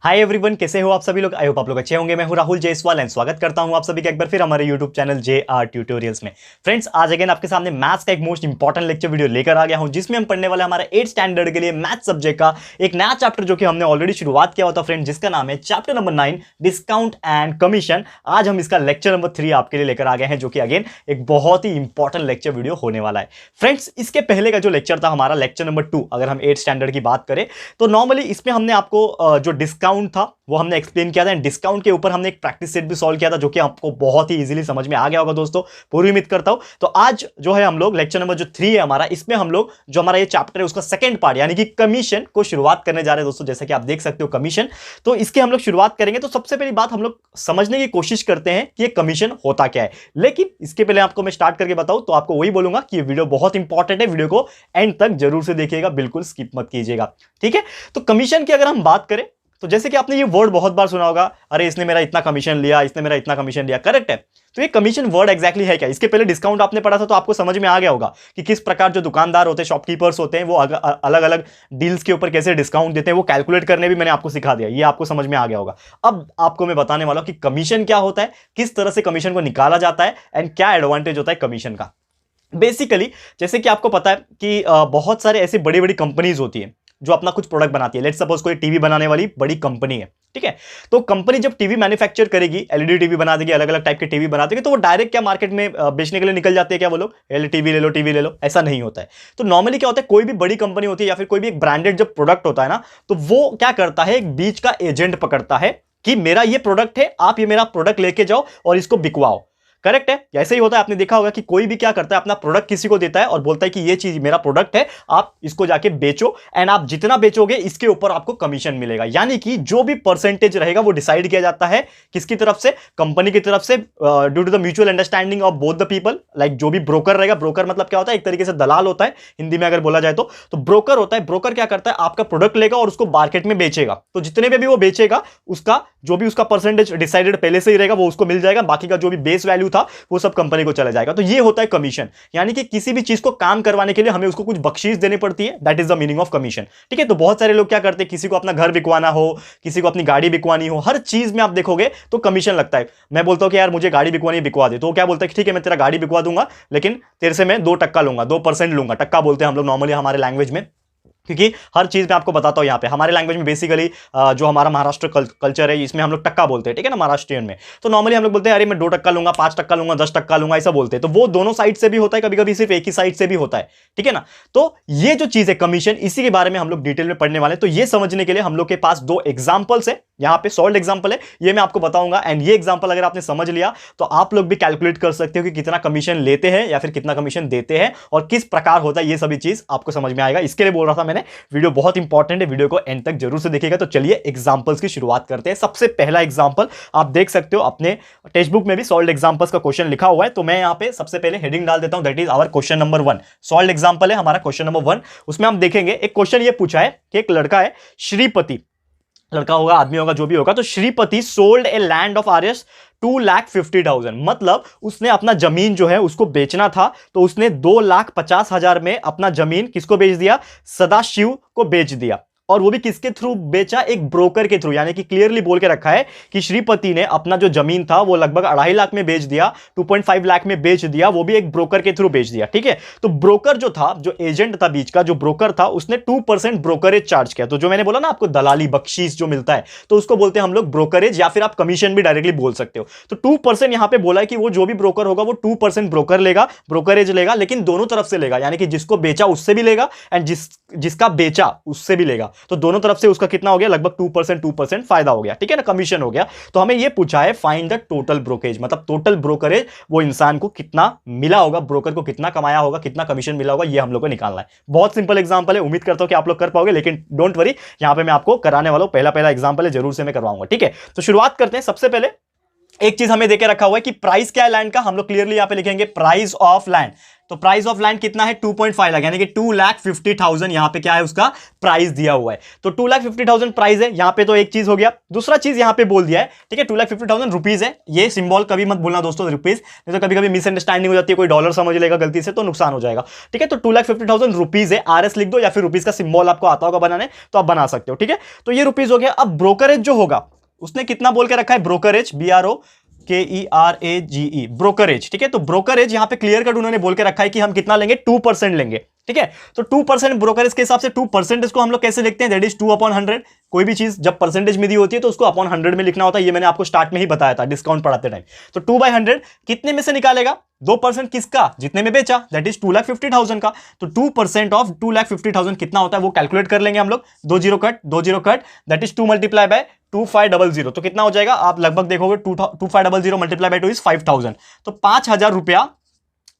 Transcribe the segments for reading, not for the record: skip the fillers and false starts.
Hi everyone, कैसे हो आप सभी लोग। आई होप आप लोग अच्छे होंगे। मैं हूं राहुल जयसवाल एंड स्वागत करता हूं आप सभी का एक बार फिर हमारे यूट्यूब चैनल JR ट्यूटोरियल्स में। फ्रेंड्स, आज अगेन आपके सामने मैथ्स का एक मोस्ट इंपॉर्टेंट लेक्चर वीडियो लेकर आ गया हूं, जिसमें हम पढ़ने वाले हमारे 8th स्टैंडर्ड के लिए मैथ सब्जेक्ट का एक नया चैप्टर जो कि हमने ऑलरेडी शुरुआत किया होता फ्रेंड, जिसका नाम है chapter number 9 discount and commission. आज हम इसका लेक्चर नंबर 3 आपके लिए लेकर आ गए हैं, जो कि अगेन एक बहुत ही इंपॉर्टेंट लेक्चर वीडियो होने वाला है। फ्रेंड्स, इसके पहले का जो लेक्चर था हमारा लेक्चर नंबर 2, अगर हम 8th स्टैंडर्ड की बात करें तो नॉर्मली इसमें हमने आपको जो डिस्काउंट था वो हमने एक्सप्लेन किया था एंड डिस्काउंट के ऊपर हमने एक प्रैक्टिस सेट भी सॉल्व किया था, जो कि आपको बहुत ही इजीली समझ में आ गया होगा दोस्तों, पूरी उम्मीद करता हूं। तो आज जो है हम लोग लेक्चर नंबर जो 3 है हमारा, इसमें हम लोग जो हमारा ये चैप्टर है उसका सेकंड पार्ट यानी कि कमीशन को शुरुआत करने जा रहे हैं दोस्तों। जैसे कि आप देख सकते हो कमीशन, तो इसके हम लोग शुरुआत करेंगे। तो सबसे पहली बात हम लोग समझने की कोशिश करते हैं कि ये कमीशन होता क्या है। लेकिन इसके पहले आपको मैं स्टार्ट करके बताऊं तो आपको वही बोलूंगा कि ये वीडियो बहुत इंपॉर्टेंट है, वीडियो को एंड तक जरूर से देखिएगा, बिल्कुल स्किप मत कीजिएगा, ठीक है। तो कमीशन की अगर हम बात करें तो जैसे कि आपने ये वर्ड बहुत बार सुना होगा, अरे इसने मेरा इतना कमीशन लिया, इसने मेरा इतना कमीशन लिया, करेक्ट है। तो ये कमीशन वर्ड एग्जैक्टली है क्या। इसके पहले डिस्काउंट आपने पढ़ा था तो आपको समझ में आ गया होगा कि किस प्रकार जो दुकानदार होते हैं, शॉपकीपर्स होते हैं, वो अलग अलग डील्स के ऊपर कैसे डिस्काउंट देते हैं, वो कैलकुलेट करने भी मैंने आपको सिखा दिया, ये आपको समझ में आ गया होगा। अब आपको मैं बताने वाला हूं कि कमीशन क्या होता है, किस तरह से कमीशन को निकाला जाता है एंड क्या एडवांटेज होता है कमीशन का। बेसिकली जैसे कि आपको पता है कि बहुत सारे ऐसी बड़ी बड़ी कंपनीज होती है जो अपना कुछ प्रोडक्ट बनाती है। लेट्स सपोज कोई टीवी बनाने वाली बड़ी कंपनी है, ठीक है। तो कंपनी जब टीवी मैन्युफैक्चर करेगी, एलईडी टीवी बना देगी, अलग अलग टाइप के टीवी बना देगी, तो वो डायरेक्ट क्या मार्केट में बेचने के लिए निकल जाते हैं क्या वो लोग, टीवी ले लो, ऐसा नहीं होता है। तो नॉर्मली क्या होता है, कोई भी बड़ी कंपनी होती है या फिर कोई भी एक ब्रांडेड जब प्रोडक्ट होता है ना, तो वो क्या करता है, एक बीच का एजेंट पकड़ता है कि मेरा ये प्रोडक्ट है, आप ये मेरा प्रोडक्ट लेके जाओ और इसको बिकवाओ। करेक्ट है, ऐसे ही होता है। आपने देखा होगा कि कोई भी क्या करता है, अपना प्रोडक्ट किसी को देता है और बोलता है कि ये चीज मेरा प्रोडक्ट है, आप इसको जाके बेचो एंड आप जितना बेचोगे इसके ऊपर आपको कमीशन मिलेगा। यानी कि जो भी परसेंटेज रहेगा वो डिसाइड किया जाता है किसकी तरफ से, कंपनी की तरफ से, due to the mutual understanding of both the people. Like जो भी ब्रोकर रहेगा, ब्रोकर मतलब क्या होता है, एक तरीके से दलाल होता है हिंदी में अगर बोला जाए तो ब्रोकर होता है। ब्रोकर क्या करता है, आपका प्रोडक्ट लेगा और उसको मार्केट में बेचेगा। तो जितने में भी वो बेचेगा उसका जो भी उसका परसेंटेज डिसाइडेड पहले से ही रहेगा वो उसको मिल जाएगा, बाकी का जो भी बेस वैल्यू था वो सब कंपनी को चला जाएगा। तो ये होता है कमीशन, यानी कि किसी भी चीज को काम करवाने के लिए हमें उसको कुछ बख्शीश देनी पड़ती है। That is the meaning of commission, ठीक है। तो बहुत सारे लोग क्या करते हैं, किसी को अपना घर बिकवाना हो, किसी को अपनी गाड़ी बिकवानी हो, हर चीज में आप देखोगे तो कमीशन लगता है। मैं बोलता हूं कि यार मुझे गाड़ी बिकवानी, बिकवा दे, तो वो क्या बोलता है कि ठीक है मैं तेरा गाड़ी बिकवा दूंगा, लेकिन तेरे से मैं 2% लूंगा, 2% लूंगा। टक्का बोलते हैं हम लोग नॉर्मली हमारे लैंग्वेज में, क्योंकि हर चीज में आपको बताता हूं यहाँ पे हमारे लैंग्वेज में बेसिकली जो हमारा महाराष्ट्र कल्चर है इसमें हम लोग टक्का बोलते हैं, ठीक है ना, महाराष्ट्रियन में। तो नॉर्मली हम लोग बोलते हैं अरे मैं 2% लूंगा, 5% लूंगा, 10% लूंगा, ऐसा बोलते हैं। तो वो दोनों साइड से भी होता है, कभी कभी सिर्फ एक ही साइड से भी होता है, ठीक है ना। तो ये जो चीज है कमीशन, इसी के बारे में हम लोग डिटेल में पढ़ने वाले हैं। तो ये समझने के लिए हम लोग के पास 2 एग्जाम्पल्स है, यहाँ पे सॉल्व एग्जाम्पल है, ये मैं आपको बताऊंगा। एंड ये एग्जाम्पल अगर आपने समझ लिया तो आप लोग भी कैलकुलेट कर सकते हो कि कितना कमीशन लेते हैं या फिर कितना कमीशन देते हैं और किस प्रकार होता है, ये सभी चीज आपको समझ में आएगा। इसके लिए बोल रहा था मैंने, वीडियो बहुत इंपॉर्टेंट है, वीडियो को एंड तक जरूर से देखिएगा। तो चलिए एग्जांपल्स की शुरुआत करते हैं। सबसे पहला एग्जांपल आप देख सकते हो, अपने टेक्स्ट बुक में भी सॉल्व एग्जांपल्स का क्वेश्चन लिखा हुआ है। तो मैं यहां पे सबसे पहले हेडिंग डाल देता हूं, that is our question number 1। Solve example है हमारा क्वेश्चन नंबर 1। उसमें हम देखेंगे एक क्वेश्चन ये पूछा है कि एक लड़का है, श्रीपति, लड़का होगा, आदमी होगा, जो भी होगा। तो Shripati sold a land of acres 2,50,000, मतलब उसने अपना जमीन जो है उसको बेचना था, तो उसने 2,50,000 में अपना जमीन किसको बेच दिया, सदाशिव को बेच दिया। और वो भी किसके थ्रू बेचा, एक ब्रोकर के थ्रू। यानी कि क्लियरली बोल के रखा है कि श्रीपति ने अपना जो जमीन था वो लगभग 2.5 लाख में बेच दिया, 2.5 लाख में बेच दिया, वो भी एक ब्रोकर के थ्रू बेच दिया, ठीक है। तो ब्रोकर जो था, जो एजेंट था बीच का, जो ब्रोकर था, उसने 2% ब्रोकरेज चार्ज किया। तो जो मैंने बोला ना आपको दलाली बख्शीश जो मिलता है, तो उसको बोलते हैं हम लोग ब्रोकरेज, या फिर आप कमीशन भी डायरेक्टली बोल सकते हो। तो 2% यहां पे बोला है कि वो जो भी ब्रोकर होगा वो 2% ब्रोकर लेगा, ब्रोकरेज लेगा, लेकिन दोनों तरफ से लेगा। यानी कि जिसको बेचा उससे भी लेगा एंड जिसका बेचा उससे भी लेगा। तो दोनों तरफ से उसका कितना हो गया, लगभग 2% फायदा हो गया, ठीक है ना, कमीशन हो गया। तो हमें यह पूछा है फाइंड द टोटल ब्रोकरेज, मतलब टोटल ब्रोकरेज वो इंसान को कितना मिला होगा, ब्रोकर को कितना कमाया होगा, कितना कमीशन मिला होगा, ये हम लोग को निकालना है। बहुत सिंपल एग्जांपल है, उम्मीद करता हूं कि आप लोग कर पाओगे, लेकिन डोंट वरी, यहां पे मैं आपको कराने वाला हूं, पहला एग्जांपल है, जरूर से मैं करवाऊंगा, ठीक है। तो शुरुआत करते हैं। सबसे पहले एक चीज हमें देके रखा हुआ है कि प्राइस क्या है लैंड का, हम लोग क्लियरली यहां पे लिखेंगे प्राइस ऑफ लैंड। तो प्राइस ऑफ लैंड कितना है 2.5 लाख, यानी कि 2,50,000 यहां पे क्या है उसका प्राइस दिया हुआ है। तो 2,50,000 प्राइस है यहां पे, तो एक चीज हो गया। दूसरा चीज यहां पे बोल दिया है, ठीक है, 2,50,000 रुपीज है। ये सिंबल कभी मत भूलना दोस्तों, रुपीज, नहीं तो कभी कभी मिसअंडरस्टैंडिंग हो जाती है, कोई डॉलर समझ लेगा गलती से तो नुकसान हो जाएगा, ठीक है। तो 2,50,000 रुपीज है, RS लिख दो या फिर रुपीज का सिंबल आपको आता होगा बनाने तो आप बना सकते हो, ठीक है। तो ये रुपीज हो गया। अब ब्रोकरेज जो होगा उसने कितना बोल के रखा है, ब्रोकरेज, BROKERAGE, ब्रोकरेज, ठीक है। तो ब्रोकरेज यहां पे क्लियर कट उन्होंने बोल के रखा है कि हम कितना लेंगे, 2% लेंगे, ठीक है। तो 2% ब्रोकरेज के हिसाब से 2% को हम लोग कैसे लिखते हैं, दैट इज 2/100। कोई भी चीज जब परसेंटेज में दी होती है तो उसको अपॉन 100 में लिखना होता है, ये मैंने आपको स्टार्ट में ही बताया था डिस्काउंट पढ़ाते टाइम। तो 2/100 कितने में से निकालेगा, 2% किसका, जितने में बेचा, दैट इज 2,50,000 का। तो 2% ऑफ 2,50,000 कितना होता है वो कैलकुलेट कर लेंगे हम लोग, 2 0 cut, that is 2 multiply by 2500, तो कितना हो जाएगा, आप लगभग देखोगे 2500 मल्टीप्लाई बाय 2 इज 5,000। तो 5,000 रुपया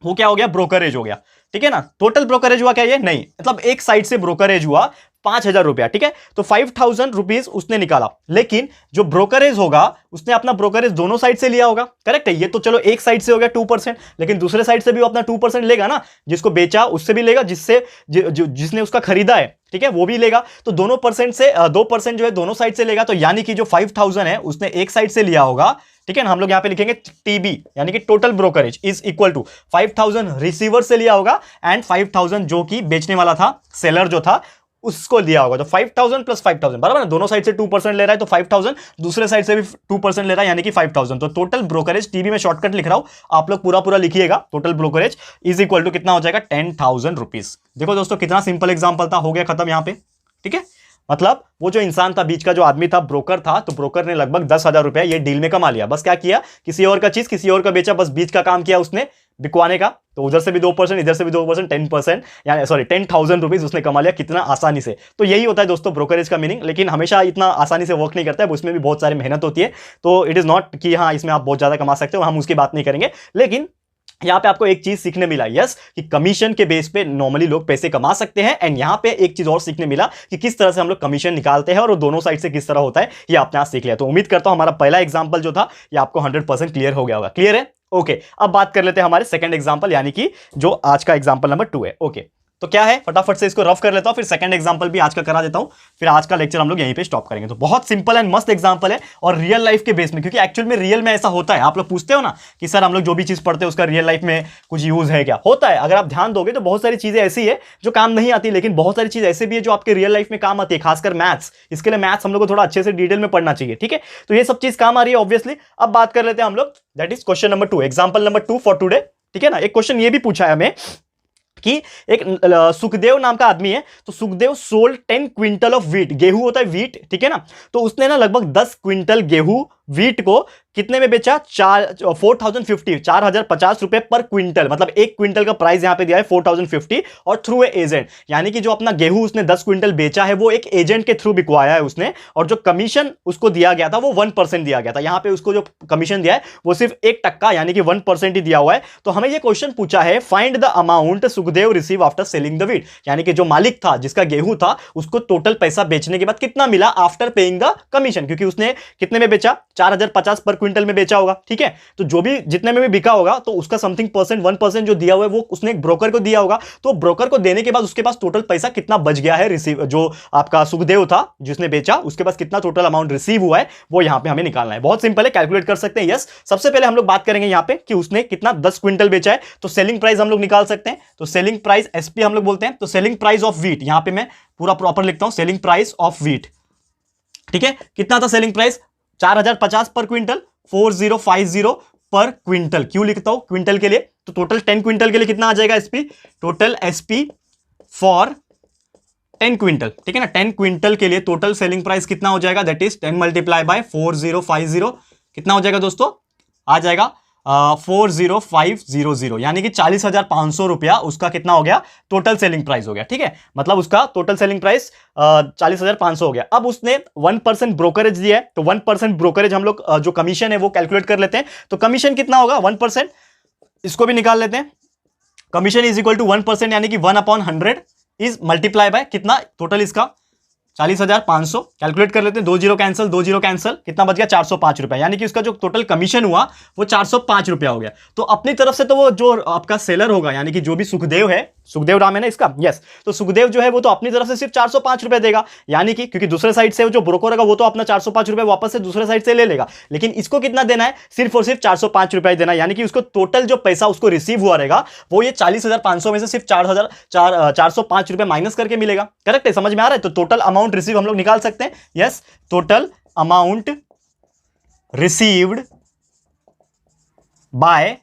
वो क्या हो गया, ब्रोकरेज हो गया, ठीक है ना। टोटल ब्रोकरेज हुआ क्या, ये नहीं, मतलब एक साइड से ब्रोकरेज हुआ 5,000 रुपया, ठीक है। तो 5,000 रुपीज उसने निकाला, लेकिन जो ब्रोकरेज होगा उसने अपना ब्रोकरेज दोनों साइड से लिया होगा, करेक्ट है। ये तो चलो एक साइड से हो गया 2%, लेकिन दूसरे साइड से भी वो अपना 2% लेगा ना, जिसको बेचा उससे भी लेगा, जिसने उसका खरीदा है, ठीक है, वो भी लेगा। तो दोनों परसेंट से 2% जो है दोनों साइड से लेगा, तो यानी कि जो 5,000 है उसने एक साइड से लिया होगा, ठीक है ना। हम लोग यहां पे लिखेंगे TB, यानी कि total brokerage is equal to 5,000 receiver से लिया होगा एंड 5,000 जो कि बेचने वाला था, सेलर जो था उसको लिया होगा। तो 5,000 प्लस 5,000 बराबर ना, दोनों साइड से 2% ले रहा है, तो 5,000 दूसरे साइड से भी 2% ले रहा है, यानी कि 5,000। तो टोटल ब्रोकरेज, TB में शॉर्टकट लिख रहा हूं, आप लोग पूरा पूरा लिखिएगा, total brokerage is equal to कितना हो जाएगा, 10,000 रुपीज। देखो दोस्तों कितना सिंपल एग्जांपल था, हो गया खत्म यहां पे, ठीक है। मतलब वो जो इंसान था, बीच का जो आदमी था, ब्रोकर था, तो ब्रोकर ने लगभग 10,000 रुपया ये डील में कमा लिया। बस क्या किया, किसी और का चीज किसी और का बेचा, बस बीच का काम किया उसने बिकवाने का। तो उधर से भी 2%, इधर से भी 2%, 10%, यानी सॉरी 10,000 रुपीज उसने कमा लिया, कितना आसानी से। तो यही होता है दोस्तों ब्रोकरेज का मीनिंग, लेकिन हमेशा इतना आसानी से वर्क नहीं करता है, उसमें भी बहुत सारी मेहनत होती है। तो इट इज नॉट कि हाँ इसमें आप बहुत ज्यादा कमा सकते हो, हम उसकी बात नहीं करेंगे। लेकिन यहां पे आपको एक चीज सीखने मिला, यस, कि कमीशन के बेस पे नॉर्मली लोग पैसे कमा सकते हैं। एंड यहां पे एक चीज और सीखने मिला कि किस तरह से हम लोग कमीशन निकालते हैं और वो दोनों साइड से किस तरह होता है, ये आपने आज सीख लिया। तो उम्मीद करता हूं हमारा पहला एग्जांपल जो था ये आपको 100% क्लियर हो गया होगा। क्लियर है, ओके। अब बात कर लेते हैं हमारे सेकंड एग्जांपल, यानी कि जो आज का एग्जांपल नंबर 2 है। ओके, तो क्या है, फटाफट से इसको रफ कर लेता हूं, फिर सेकंड एग्जांपल भी आज का करा देता हूं, फिर आज का लेक्चर हम लोग यहीं पे स्टॉप करेंगे। तो बहुत सिंपल एंड मस्त एग्जांपल है और रियल लाइफ के बेस में, क्योंकि एक्चुअल में रियल में ऐसा होता है। आप लोग पूछते हो ना कि सर हम लोग जो भी चीज पढ़ते हैं उसका रियल लाइफ में कुछ यूज है क्या, होता है। अगर आप ध्यान दोगे तो बहुत सारी चीजें ऐसी है जो काम नहीं आती, लेकिन बहुत सारी चीज ऐसी भी है जो आपके रियल लाइफ में काम आती है, खासकर मैथ्स। इसके लिए मैथ्स हम लोग को थोड़ा अच्छे से डिटेल में पढ़ना चाहिए, ठीक है। तो ये सब चीज काम आ रही है ऑब्वियसली। अब बात कर लेते हैं हम लोग, that is question number 2, example number 2 for today, ठीक है ना। एक क्वेश्चन ये भी पूछा है हमें कि एक सुखदेव नाम का आदमी है, तो Sukhdev sold 10 quintal of wheat, गेहूं होता है व्हीट, ठीक है ना। तो उसने ना लगभग 10 क्विंटल गेहूं व्हीट को कितने में बेचा, 4,050 रुपए पर क्विंटल, मतलब एक क्विंटल का प्राइस यहां पे दिया है 4,050 और थ्रू ए एजेंट, यानी कि जो अपना गेहूं उसने 10 क्विंटल बेचा है वो एक एजेंट के थ्रू बिकवाया है उसने, और जो कमीशन उसको दिया गया था वो 1% दिया गया था। यहां पे उसको जो कमीशन दिया है वो सिर्फ 1% यानी कि 1% ही दिया हुआ है। तो हमें ये क्वेश्चन पूछा है, find the amount Sukhdev receive after selling the wheat, यानी कि जो मालिक था जिसका गेहूं था उसको टोटल पैसा बेचने के बाद कितना मिला आफ्टर पेइंग द कमीशन, क्योंकि उसने कितने में बेचा, 4,050 पर क्विंटल में बेचा होगा, ठीक है। तो जो भी जितने में भी बिका होगा तो उसका समथिंग परसेंट 1% जो दिया हुआ है वो उसने एक ब्रोकर को दिया होगा। तो ब्रोकर को देने के बाद उसके पास टोटल पैसा कितना बच गया है, रिसीव जो आपका सुखदेव था जिसने बेचा उसके पास कितना टोटल अमाउंट रिसीव हुआ है वो यहां पे हमें निकालना है। बहुत सिंपल है, कैलकुलेट कर सकते हैं। यस, सबसे पहले हम लोग बात करेंगे यहां पे कि उसने कितना 10 क्विंटल बेचा है, तो सेलिंग प्राइस हम लोग निकाल सकते हैं। तो सेलिंग प्राइस SP हम लोग बोलते हैं। तो सेलिंग प्राइस ऑफ व्हीट, यहां पे मैं पूरा प्रॉपर लिखता हूं, सेलिंग प्राइस ऑफ व्हीट, ठीक है। कितना था सेलिंग प्राइस, 4,050 पर क्विंटल, 4,050 पर क्विंटल। क्यों लिखता हूं क्विंटल के लिए, तो टोटल 10 क्विंटल के लिए कितना आ जाएगा SP, total SP for 10 quintal, ठीक है ना। 10 क्विंटल के लिए टोटल सेलिंग प्राइस कितना हो जाएगा, दैट इज 10 मल्टीप्लाई बाय 4,050, कितना हो जाएगा दोस्तों, आ जाएगा 4,0500, यानी कि 40,500 रुपया उसका कितना हो गया, टोटल सेलिंग प्राइस हो गया, ठीक है। मतलब उसका टोटल सेलिंग प्राइस 40,500 हो गया। अब उसने 1% ब्रोकरेज दिया है, तो 1% ब्रोकरेज हम लोग जो कमीशन है वो कैलकुलेट कर लेते हैं। तो कमीशन कितना होगा 1%, इसको भी निकाल लेते हैं। कमीशन इज इक्वल टू 1%, यानी कि 1/100 इज मल्टीप्लाई बाय कितना टोटल इसका 40,500 कैलकुलेट कर लेते हैं, 2 जीरो कैंसिल, 2 जीरो कैंसिल, कितना बच गया 405 रुपए, यानी कि उसका जो टोटल कमीशन हुआ वो 405 रुपया हो गया। तो अपनी तरफ से तो वो जो आपका सेलर होगा, यानी कि जो भी सुखदेव है, सुखदेव नाम है ना इसका, यस, तो सुखदेव जो है वो तो अपनी तरफ से सिर्फ 405 रुपए देगा, यानी कि क्योंकि दूसरे साइड से जो ब्रोकर होगा वो तो अपना 405 रुपए वापस से दूसरे साइड से ले लेगा, लेकिन इसको कितना देना है, सिर्फ और सिर्फ 405 रुपए देना है, यानी कि उसको टोटल जो पैसा उसको रिसीव हुआ रहेगा वो ये 40,500 में से सिर्फ 405 रुपए माइनस करके मिलेगा। करेक्ट है, समझ में आ रहा है? तो टोटल अमाउंट रिसीव हम लोग निकाल सकते हैं, yes, total amount received by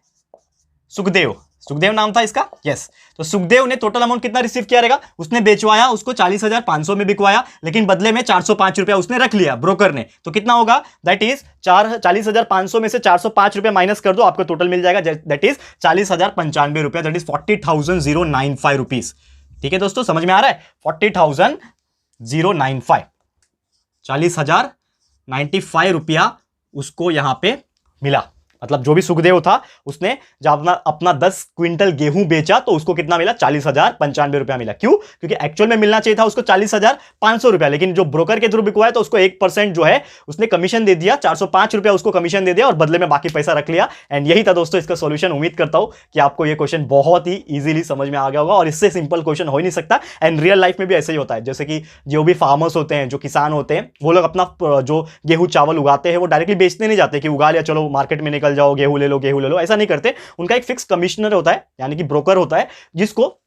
Sukhdev, Sukhdev नाम था इसका, यस। तो सुखदेव ने टोटल अमाउंट कितना रिसीव किया रहेगा, उसने बेचवाया, उसको 40,500 में बिकवाया, लेकिन बदले में 405 रुपया उसने रख लिया ब्रोकर ने, तो कितना होगा, दैट इज 40,500 में से 405 रुपया माइनस कर दो, आपको टोटल मिल जाएगा, दैट इज 40,095 रुपया, दैट इज 40,095 रुपीज। ठीक है दोस्तों, समझ में आ रहा है? 40,095, 40,095 रुपया उसको यहां पे मिला। मतलब जो भी सुखदेव था उसने जब अपना 10 क्विंटल गेहूं बेचा तो उसको कितना मिला, 40,095 रुपया मिला। क्यों? क्योंकि एक्चुअल में मिलना चाहिए था उसको 40,500 रुपया, लेकिन जो ब्रोकर के थ्रू बिकवाया तो उसको 1% जो है उसने कमीशन दे दिया, 405 रुपया उसको कमीशन दे दिया और बदले में बाकी पैसा रख लिया। एंड यही था दोस्तों इसका सॉल्यूशन। उम्मीद करता हूं कि आपको ये क्वेश्चन बहुत ही इजीली समझ में आ गया होगा, और इससे सिंपल क्वेश्चन हो ही नहीं सकता। एंड रियल लाइफ में भी ऐसे ही होता है, जैसे कि जो भी फार्मर्स होते हैं, जो किसान होते हैं, वो लोग अपना जो गेहूं चावल उगाते हैं वो डायरेक्टली बेचने नहीं जाते कि उगा लिया चलो मार्केट में निकल जाओ, गेहूं ले लो, गेहूं ले लो, ऐसा नहीं करते। उनका एक फिक्स कमिश्नर होता है, यानी कि ब्रोकर होता है, जिसको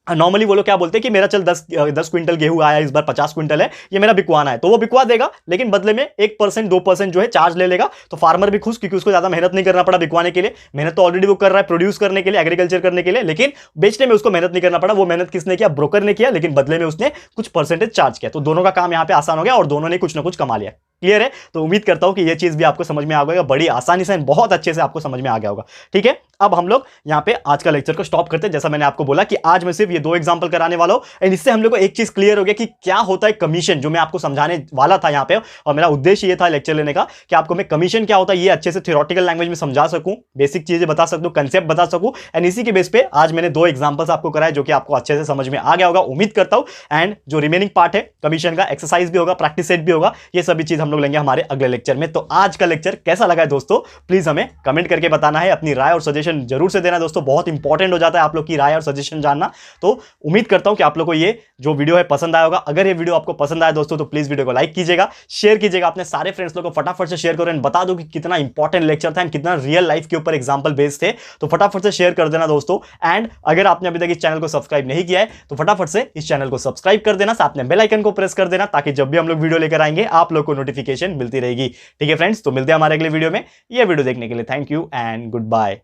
नॉर्मली वो लोग क्या बोलते हैं कि मेरा चल 10 क्विंटल गेहूं आया, इस बार 50 क्विंटल है, ये मेरा बिकवाना है, तो वो बिकवा देगा, लेकिन बदले में 1% 2% जो है चार्ज ले लेगा। तो फार्मर भी खुश, क्योंकि उसको ज्यादा मेहनत नहीं करना पड़ा बिकवाने के लिए, मेहनत तो ऑलरेडी वो कर रहा है प्रोड्यूस करने के लिए, एग्रीकल्चर करने के लिए, लेकिन बेचने में उसको मेहनत नहीं करना पड़ा। वो मेहनत किसने किया, ब्रोकर ने किया, लेकिन बदले में उसने कुछ परसेंटेज चार्ज किया। तो दोनों का काम यहां पे आसान हो गया और दोनों ने कुछ ना कुछ कमा लिया। क्लियर है? तो उम्मीद करता हूं कि ये चीज भी आपको समझ में आ गया, बड़ी आसानी से, बहुत अच्छे से आपको समझ में आ गया होगा। ठीक है, अब हम लोग यहां पे आज का लेक्चर को स्टॉप करते हैं। जैसा मैंने आपको बोला कि आज मैं सिर्फ ये 2 एग्जांपल कराने वाला हूं, एंड इससे हम लोग को एक चीज क्लियर हो गया कि क्या होता है कमीशन, जो मैं आपको समझाने वाला था यहां पे। और मेरा उद्देश्य ये था लेक्चर लेने का कि आपको मैं कमीशन क्या होता है ये अच्छे से थ्योरेटिकल लैंग्वेज में समझा सकूं, बेसिक चीजें बता सकूं, कंसेप्ट बता सकूं। एंड इसी के बेस पे आज मैंने 2 एग्जांपल्स आपको कराए, जो कि आपको अच्छे से समझ में आ गया होगा, उम्मीद करता हूं। एंड जो रिमेनिंग पार्ट है कमीशन का, एक्सरसाइज भी होगा, प्रैक्टिस सेट भी होगा, ये सभी चीज हम लोग लेंगे हमारे अगले लेक्चर में। तो आज का लेक्चर कैसा लगा है दोस्तों, प्लीज हमें कमेंट करके बताना है, अपनी राय और सजेशन जरूर से देना दोस्तों, बहुत इंपॉर्टेंट हो जाता है आप लोग की राय और सजेशन जानना। तो उम्मीद करता हूं कि आप लोग को ये जो वीडियो है पसंद आया होगा। अगर ये वीडियो आपको पसंद आया दोस्तों तो प्लीज वीडियो को लाइक कीजिएगा, शेयर कीजिएगा, अपने सारे फ्रेंड्स लोग को फटाफट से शेयर करो, एंड बता दो कि कितना इंपॉर्टेंट लेक्चर था एंड कितना रियल लाइफ के ऊपर एग्जांपल बेस्ड थे। तो फटाफट से शेयर कर देना दोस्तों। एंड अगर आपने अभी तक इस चैनल को सब्सक्राइब नहीं किया है तो फटाफट से इस चैनल को सब्सक्राइब कर देना, साथ में बेल आइकन को प्रेस कर देना, ताकि जब भी हम लोग वीडियो लेकर आएंगे आप लोग को नोटिफिकेशन मिलती रहेगी। ठीक है फ्रेंड्स, तो मिलते हैं हमारे अगले वीडियो में। यह वीडियो देखने के लिए thank you and good bye.